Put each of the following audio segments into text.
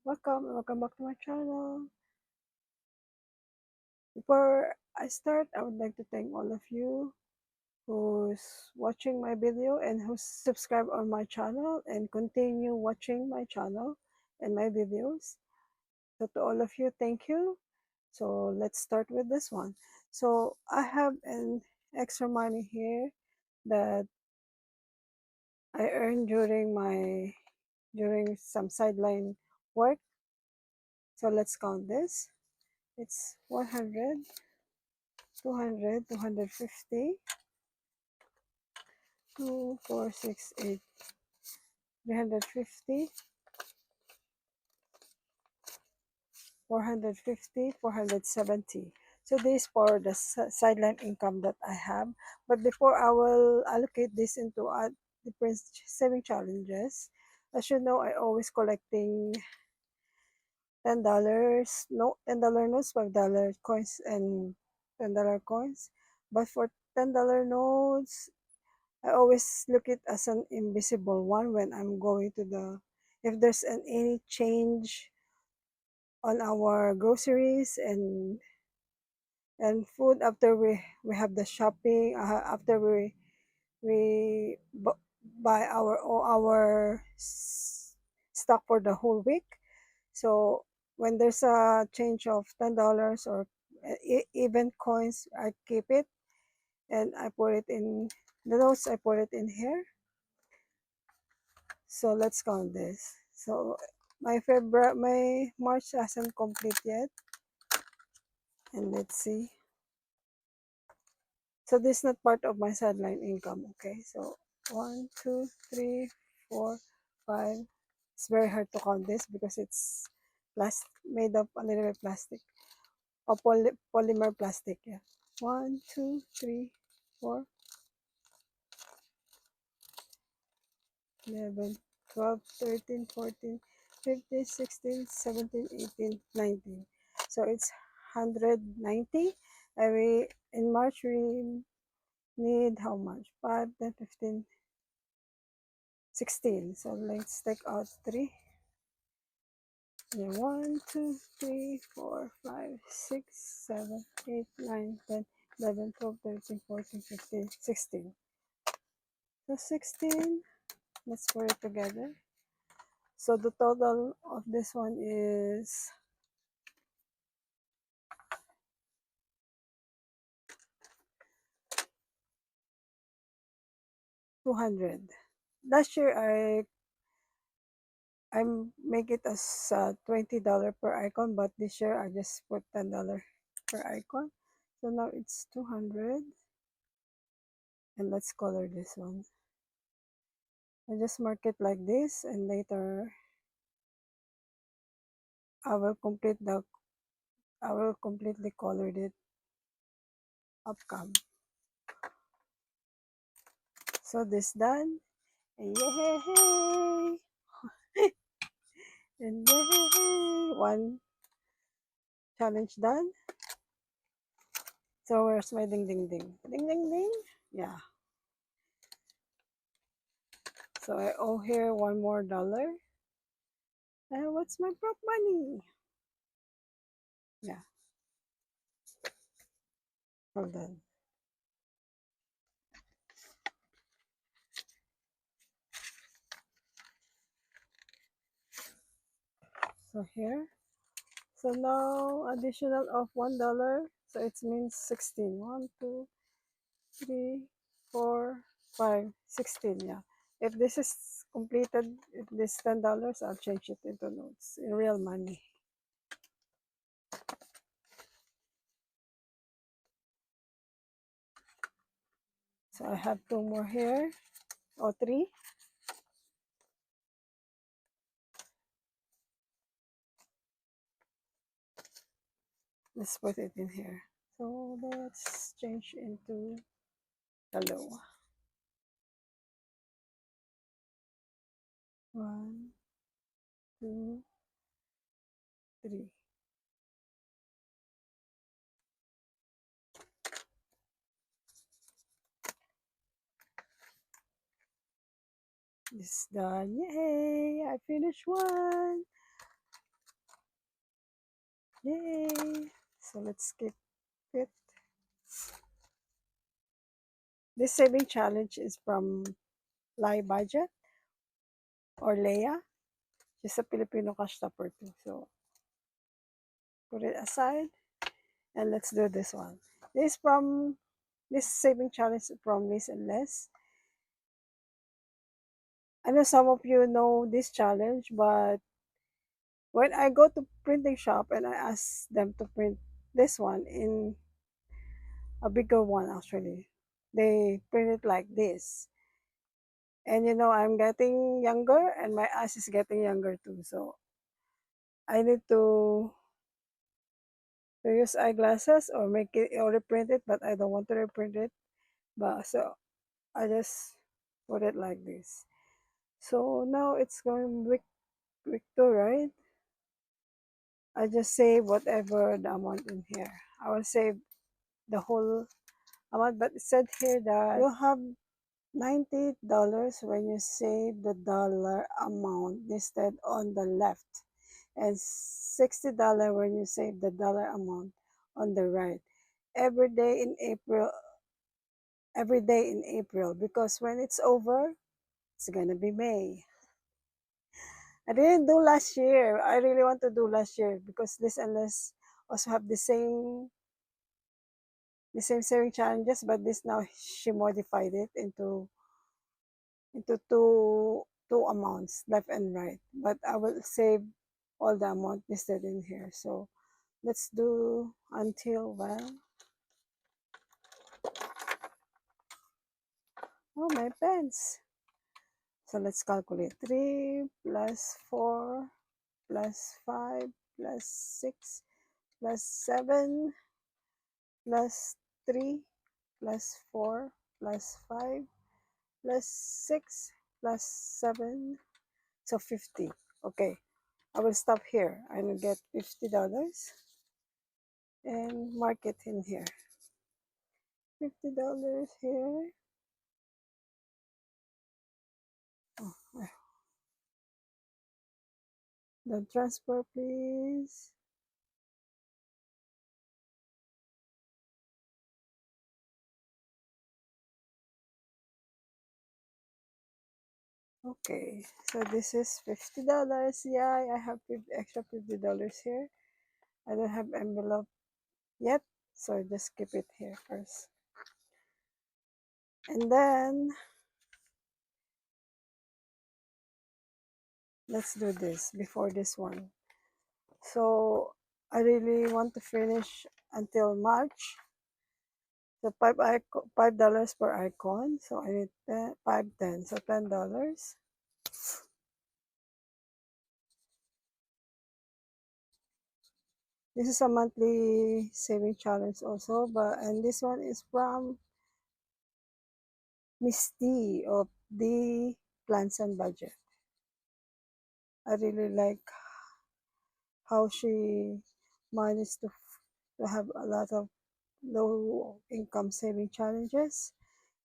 Welcome back to my channel. Before I start, I would like to thank all of you who's watching my video and who's subscribed on my channel and continue watching my channel and my videos. So to all of you, thank you. So let's start with this one. So I have an extra money here that I earned during some sideline work. So let's count this. It's 100, 200, 250, 2, 4, 6, 8, 350, 450, 470. So this for the sideline income that I have. But before I will allocate this into different saving challenges, as you know, I always collecting $10, no $10 notes, $5 coins, and $10 coins. But for $10 notes, I always look it as an invisible one when I'm going to if there's any change on our groceries and food after we have the shopping, after we buy our stock for the whole week. So when there's a change of $10 or even coins, I keep it and I put it in the notes. I put it in here. So let's count this. So my March hasn't complete yet. And let's see. So this is not part of my sideline income. Okay. So 1, 2, 3, 4, 5. It's very hard to count this because it's made of a little bit plastic or polymer plastic. Yeah. 1, 2, 3, 4, 11, 12, 13, 14, 15, 16, 17, 18, 19. So it's 190. In March, we need how much? 5, 10, 15, 16. So let's take out 3. Yeah, 1, 2, 3, 4, 5, 6, 7, 8, 9, 10, 11, 12, 13, 14, 15, 16. So 16, let's put it together. So the total of this one is 200. Last year I make it as $20 per icon, but this year I just put $10 per icon. So now it's 200. And let's color this one. I just mark it like this, and later I will completely color it upcome. So this done. And yay! And yay! One challenge done. So where's my ding ding ding? Ding ding ding. Yeah. So I owe here one more dollar. And what's my prop money? Yeah. Hold on. So here. So now additional of $1. So it means 16. 1, 2, 3, 4, 5, 16. Yeah. If this is completed, if this $10, I'll change it into notes in real money. So I have 2 more here, or 3. Let's put it in here. So let's change into hello. 1, 2, 3. This is done. Yay! I finished one. Yay! So let's skip it. This saving challenge is from Lai Budget or Leia. She's a Filipino cash topper too. So put it aside and let's do this one. This saving challenge is from Liz and Les. I know some of you know this challenge, but when I go to printing shop and I ask them to print this one in a bigger one actually, they print it like this. And I'm getting younger and my eyes is getting younger too. So I need to use eyeglasses or make it or reprint it, but I don't want to reprint it. But so I just put it like this. So now it's going week two, right? I just save whatever the amount in here. I will save the whole amount, but it said here that you have $90 when you save the dollar amount listed on the left, and $60 when you save the dollar amount on the right. Every day in April, every day in April, because when it's over, it's gonna be May. I didn't do last year. I really want to do last year because this and this also have the same saving challenges, but this now she modified it into two amounts, left and right. But I will save all the amount listed in here. So let's do until well. Oh, my pens. So let's calculate 3 plus 4 plus 5 plus 6 plus 7 plus 3 plus 4 plus 5 plus 6 plus 7. So 50. Okay, I will stop here. I will get $50 and mark it in here. $50 here. Oh, the transfer, please. Okay, so this is $50. Yeah, I have extra $50 here. I don't have envelope yet, so just keep it here first. And then let's do this before this one. So I really want to finish until March. So $5 per icon. So I need 5, 10. So $10. This is a monthly saving challenge also, and this one is from Miss D of the Plans and Budget. I really like how she managed to have a lot of low income saving challenges.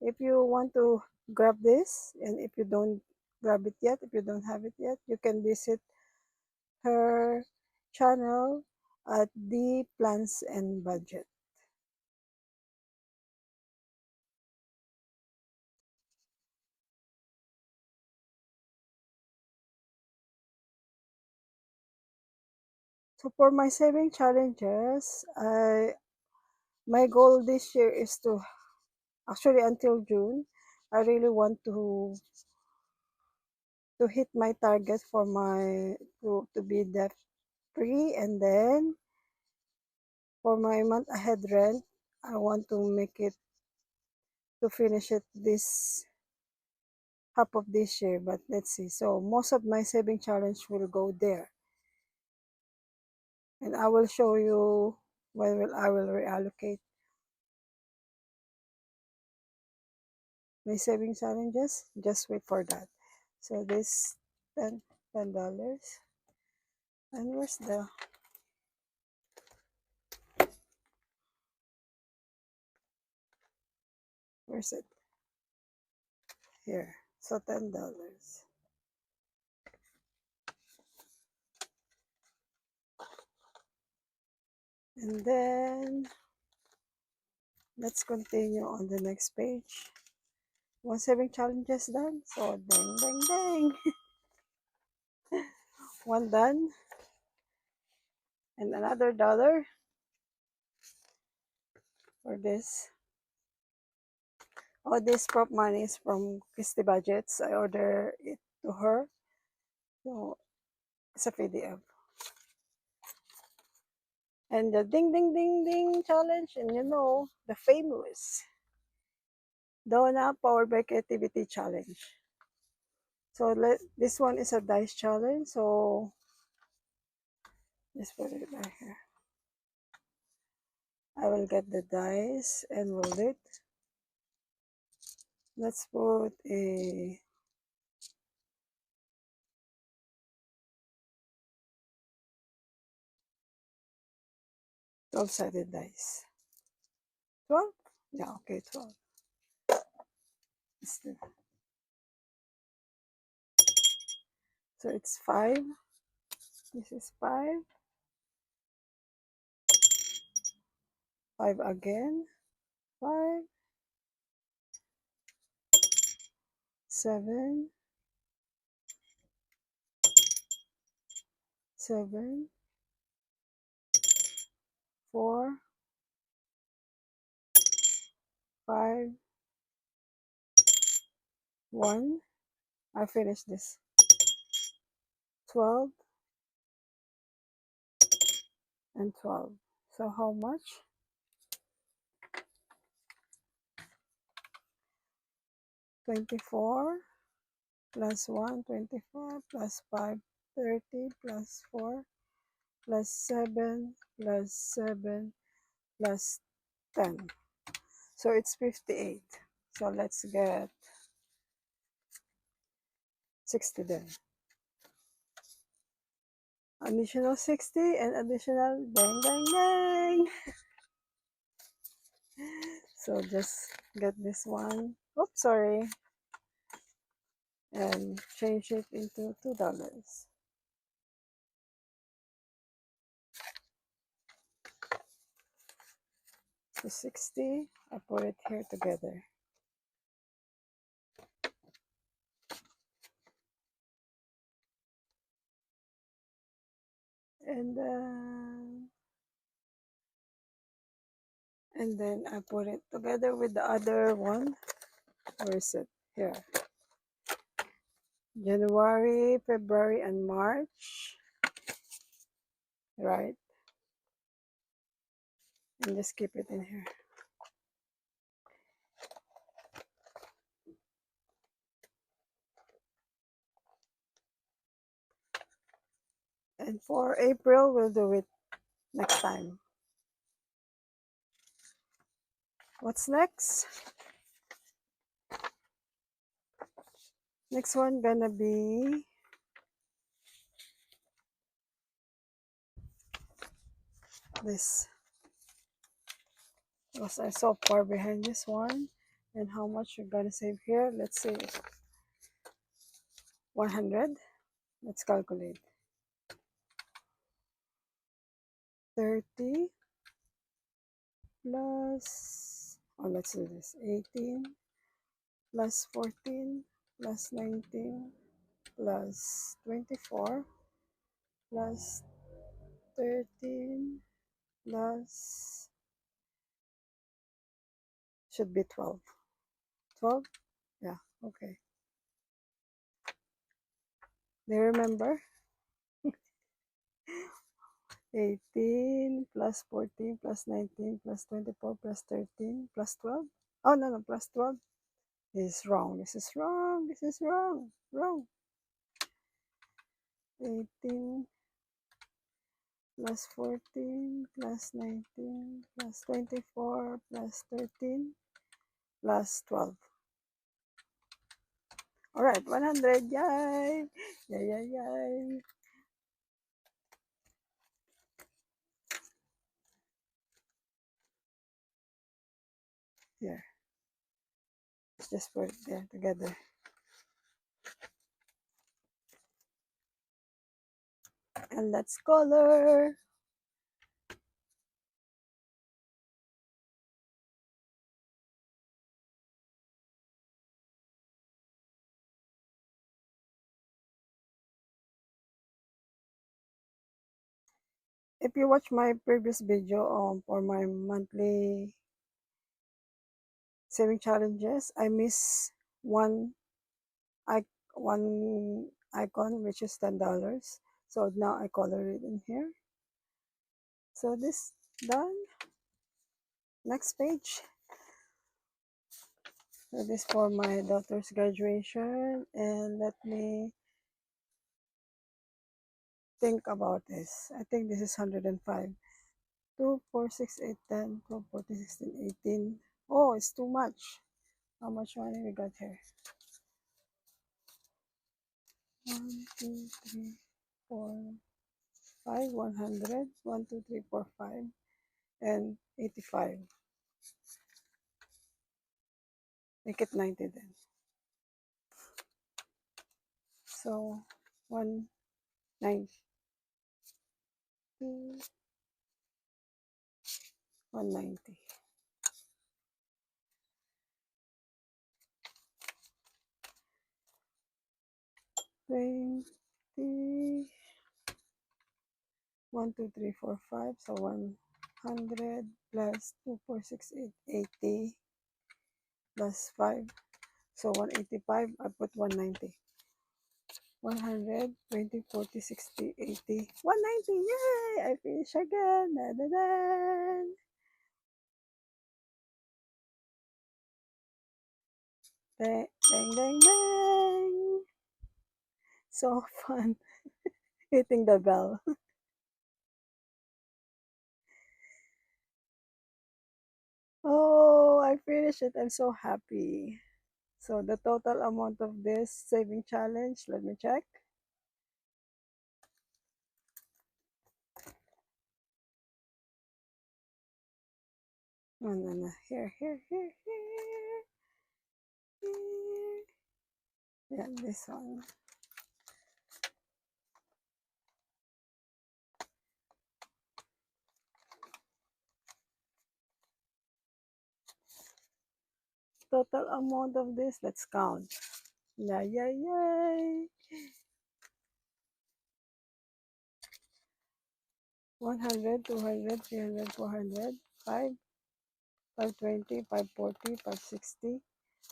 If you want to grab this, and if you don't grab it yet, if you don't have it yet, you can visit her channel at the Plans and Budget. So for my saving challenges, my goal this year is to actually until June, I really want to hit my target for my to be debt free, and then for my month ahead rent, I want to make it to finish it this half of this year. But let's see. So most of my saving challenge will go there, and I will show you when I will reallocate my saving challenges. Just wait for that. So this $10. And where's it? Here. So $10. And then let's continue on the next page. 1 saving challenges done. So dang, dang, dang. One done. And another dollar for this. Oh, this prop money is from Christy Budgets. I order it to her. So it's a PDF. And the ding, ding, ding, ding challenge. And you know, the famous Donna Power by Creativity Challenge. So this one is a dice challenge. So just put it right here. I will get the dice and roll it. Let's put a 12-sided dice. 12? Yeah, okay, 12. So it's 5. This is 5. 5 again. 5. 7. 7. 4. 5. 1. I finished this. 12 and 12. So how much? 24 plus 1, 24 plus 5, 30 plus 4 plus 7 plus 7 plus 10. So it's 58. So let's get 60 then. Additional 60 and additional bang, bang, bang. So just get this one. Oops, sorry. And change it into $2. So 60. I put it here together. And then I put it together with the other one. Where is it? Here. January, February, and March. Right? And just keep it in here. And for April, we'll do it next time. What's next? Next one gonna be this. Because I'm so far behind this one. And how much you're gonna save here? Let's say 100. Let's calculate. 30 plus, oh, let's do this. 18 plus 14 plus 19 plus 24 plus 13 plus, should be 12. 12? Yeah, okay. Do you remember? 18 plus 14 plus 19 plus 24 plus 13 plus 12. Oh, no, no, plus 12. This is wrong. This is wrong. This is wrong. Wrong. 18 plus 14 plus 19 plus 24 plus 13 plus 12. All right, 100. Yay! Yay, yay, yay. Here. Let's just put it there together. And let's color. if you watch my previous video for my monthly saving challenges, I miss one I one icon, which is $10. So now I color it in here. So this done. Next page. So this for my daughter's graduation, and let me think about this. I think this is 105. 2, 4, 6, 8, 10, 12, 14, 16, 18. Oh, it's too much. How much money we got here? 1, 2, 3, 4, 5, 100. 1, 2, 3, 4, 5, and 85. Make it 90 then. So 190. 190. 20. 1, 2, 3, 4, 5. So 100 plus 2, 4, 6, 8, 80 plus 5. So 185. I put 190. 100, 20, 40, 60, 80, 190. Yay! I finish again. Da, da, da. Dang, dang, dang, dang. So fun hitting the bell. Oh, I finished it. I'm so happy. So the total amount of this saving challenge, let me check. No, no, no. Here, here, here, here. Here. Yeah, this one. Total amount of this, let's count. Yeah, yeah, yay. 100, 200, 300, 400, 5, 520, 540, 560,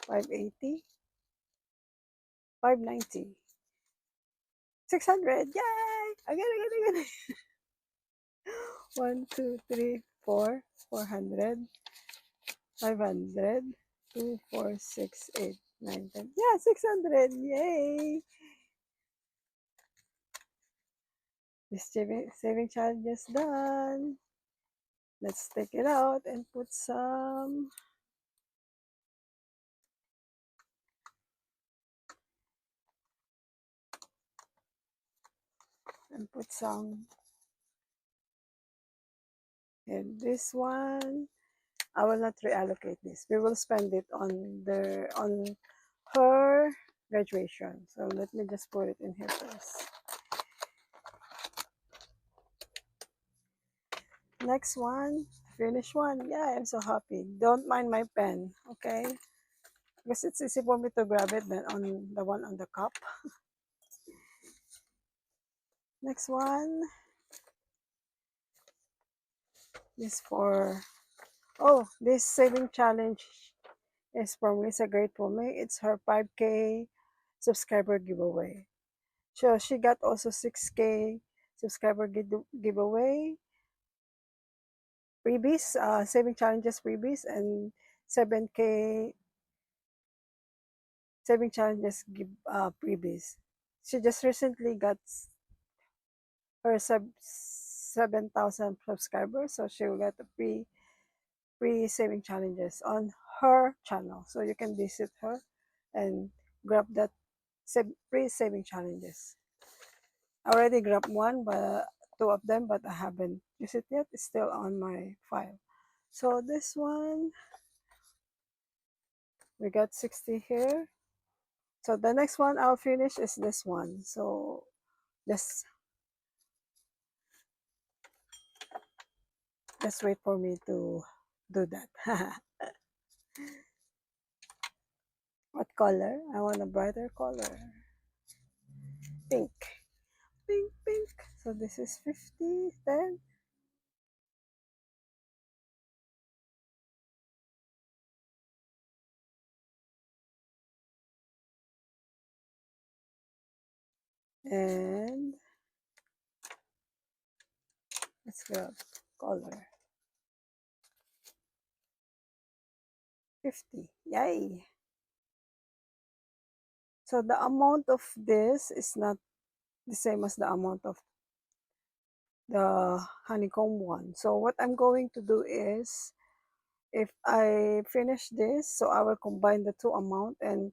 580, 590, 600. Yay! Again. 1, 2, 3, 4, 400, 500, 2, 4, 6, 8, 9, 10. Yeah, 600. Yay! This saving challenge is done. Let's take it out and put some and this one. I will not reallocate this. We will spend it on her graduation. So let me just put it in here first. Next one, finish one. Yeah, I'm so happy. Don't mind my pen, okay? Because it's easy for me to grab it than on the one on the cup. Next one is for, oh, this saving challenge is from Lisa Grateful Me. It's her 5K subscriber giveaway. So she got also 6K subscriber giveaway freebies, saving challenges freebies, and 7K saving challenges give freebies. She just recently got her 7,000 subscribers, so she will get a free saving challenges on her channel. So you can visit her and grab that free saving challenges. I already grabbed one, but two of them, but I haven't used it yet. It's still on my file. So this one, we got 60 here. So the next one I'll finish is this one. So just wait for me to do that. What color? I want a brighter color. Pink. Pink, pink. So this is 50, 10. And let's grab color 50. Yay! So the amount of this is not the same as the amount of the honeycomb one. So what I'm going to do is, if I finish this, so I will combine the two amount and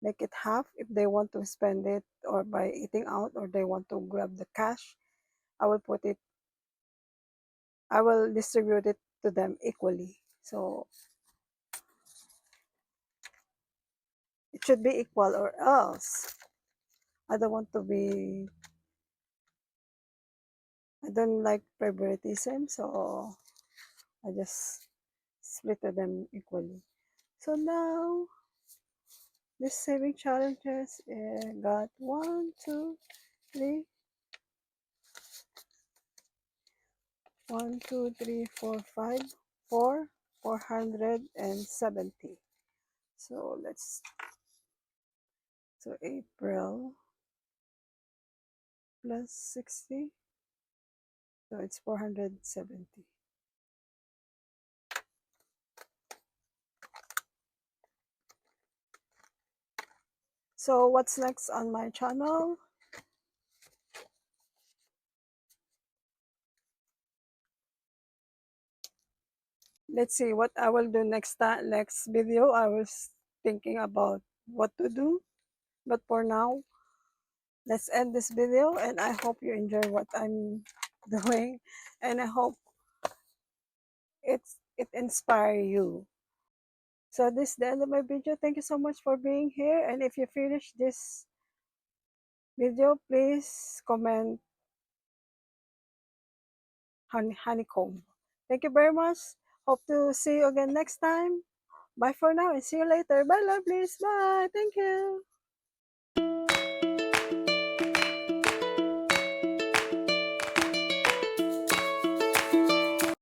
make it half if they want to spend it or by eating out, or they want to grab the cash. I will put it, I will distribute it to them equally. So it should be equal, or else I don't want to be, I don't like favoritism, so I just split them equally. So now this saving challenges got 1, 2, 3, 1, 2, 3, 4, 5, 4, 470. So let's, so April plus 60, so it's 470. So what's next on my channel? Let's see what I will do next time, next video. I was thinking about what to do, but for now, let's end this video, and I hope you enjoy what I'm doing, and I hope it inspire you. So this is the end of my video. Thank you so much for being here, and if you finish this video, please comment honeycomb. Thank you very much. Hope to see you again next time. Bye for now and see you later. Bye, lovelies. Bye. Thank you.